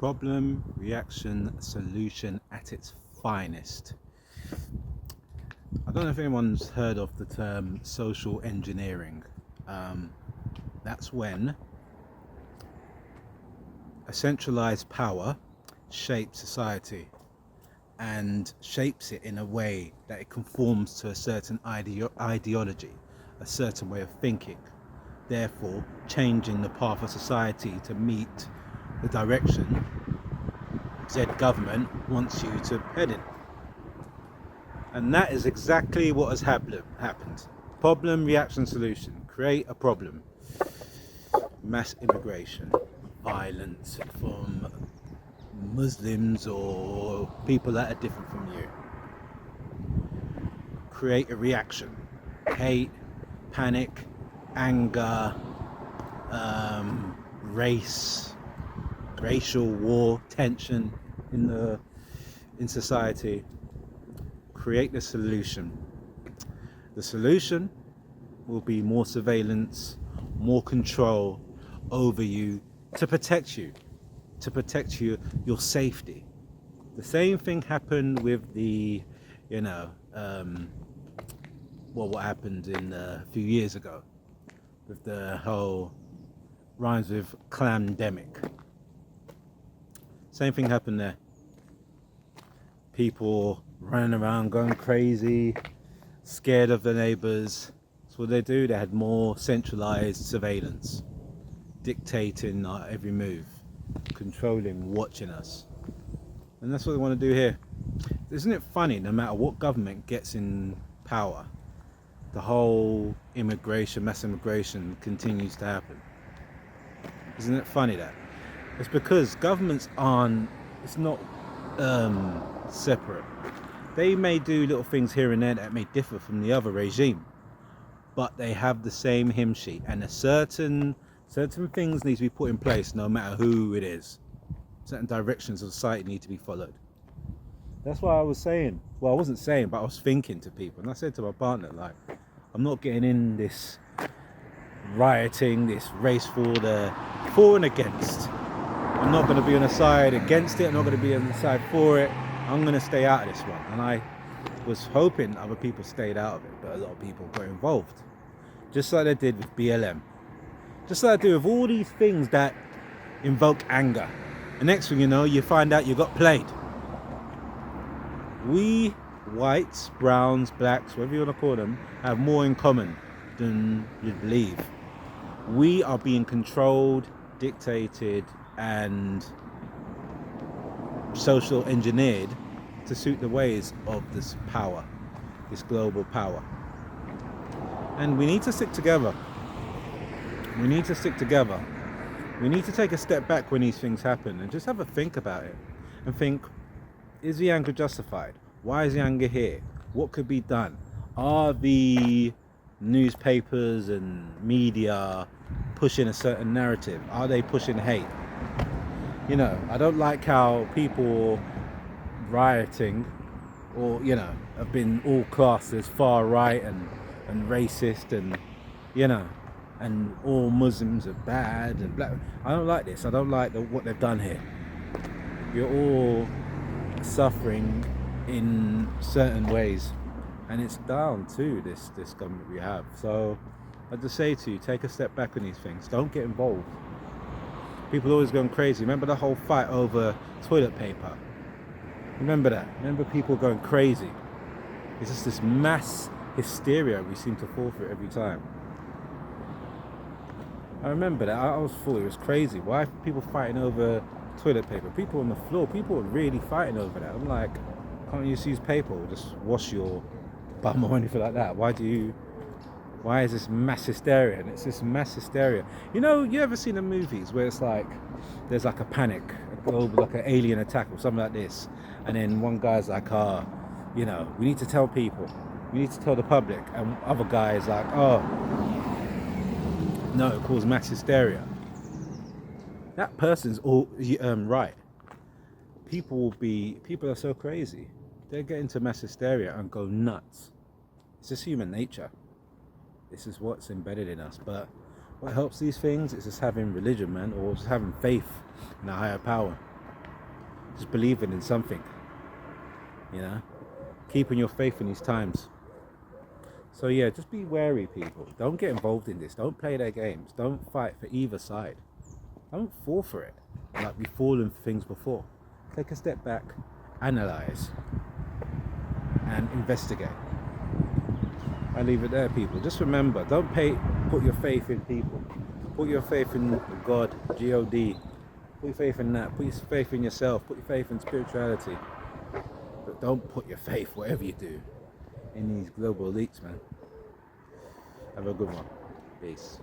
Problem, reaction, solution at its finest. I don't know if anyone's heard of the term social engineering. That's when a centralized power shapes society and shapes it in a way that it conforms to a certain ideology, a certain way of thinking, therefore changing the path of society to meet the direction said government wants you to head in. And that is exactly what has happened. Problem, reaction, solution. Create a problem. Mass immigration, violence from Muslims or people that are different from you. Create a reaction. Hate, panic, anger, racial war, tension in society. Create the solution. The solution will be more surveillance, more control over you to protect you, your safety. The same thing happened with the, what happened in a few years ago with the whole rhymes with clandemic. Same thing happened there. People running around going crazy, scared of the neighbours. So what they do, they had more centralised surveillance, dictating our every move, controlling, watching us. And that's what they want to do here. Isn't it funny, no matter what government gets in power, the whole mass immigration continues to happen? Isn't it funny that? It's because governments it's not separate. They may do little things here and there that may differ from the other regime, but they have the same hymn sheet, and certain things need to be put in place no matter who it is. Certain directions of society need to be followed. That's why I was saying, well, I wasn't saying, but I was thinking to people, and I said to my partner, like, I'm not getting in this rioting, this race for and against. I'm not going to be on the side against it. I'm not going to be on the side for it. I'm going to stay out of this one. And I was hoping other people stayed out of it, but a lot of people got involved. Just like they did with BLM. Just like they do with all these things that invoke anger. The next thing you know, you find out you got played. We whites, browns, blacks, whatever you want to call them, have more in common than you'd believe. We are being controlled, dictated, and social engineered to suit the ways of this power, this global power. And we need to stick together. We need to stick together. We need to take a step back when these things happen and just have a think about it and think, is the anger justified? Why is the anger here? What could be done? Are the newspapers and media pushing a certain narrative? Are they pushing hate? I don't like how people rioting or, have been all classed as far right and racist and, and all Muslims are bad and black. I don't like this. I don't like what they've done here. You're all suffering in certain ways, and it's down to this government we have. So I just say to you, take a step back on these things. Don't get involved. People are always going crazy. Remember the whole fight over toilet paper? Remember that? Remember people going crazy? It's just this mass hysteria we seem to fall for every time. I remember that. I always thought it was crazy. Why are people fighting over toilet paper? People on the floor, people are really fighting over that. I'm like, can't you just use paper or just wash your bum or anything like that? Why is this mass hysteria? And it's this mass hysteria. You ever seen the movies where it's like, there's like a panic, a global, like an alien attack or something like this. And then one guy's like, we need to tell people. We need to tell the public. And other guys like, no, it caused mass hysteria. That person's all right. People are so crazy. They get into mass hysteria and go nuts. It's just human nature. This is what's embedded in us. But what helps these things is just having religion, man, or just having faith in a higher power. just believing in something, you know, keeping your faith in these times. So yeah, just be wary, people. Don't get involved in this. Don't play their games. Don't fight for either side. Don't fall for it like we've fallen for things before. Take a step back, analyze, and investigate. I leave it there, people. Just remember, don't put your faith in people. Put your faith in God, G-O-D. Put your faith in that. Put your faith in yourself. Put your faith in spirituality. But don't put your faith, whatever you do, in these global elites, man. Have a good one. Peace.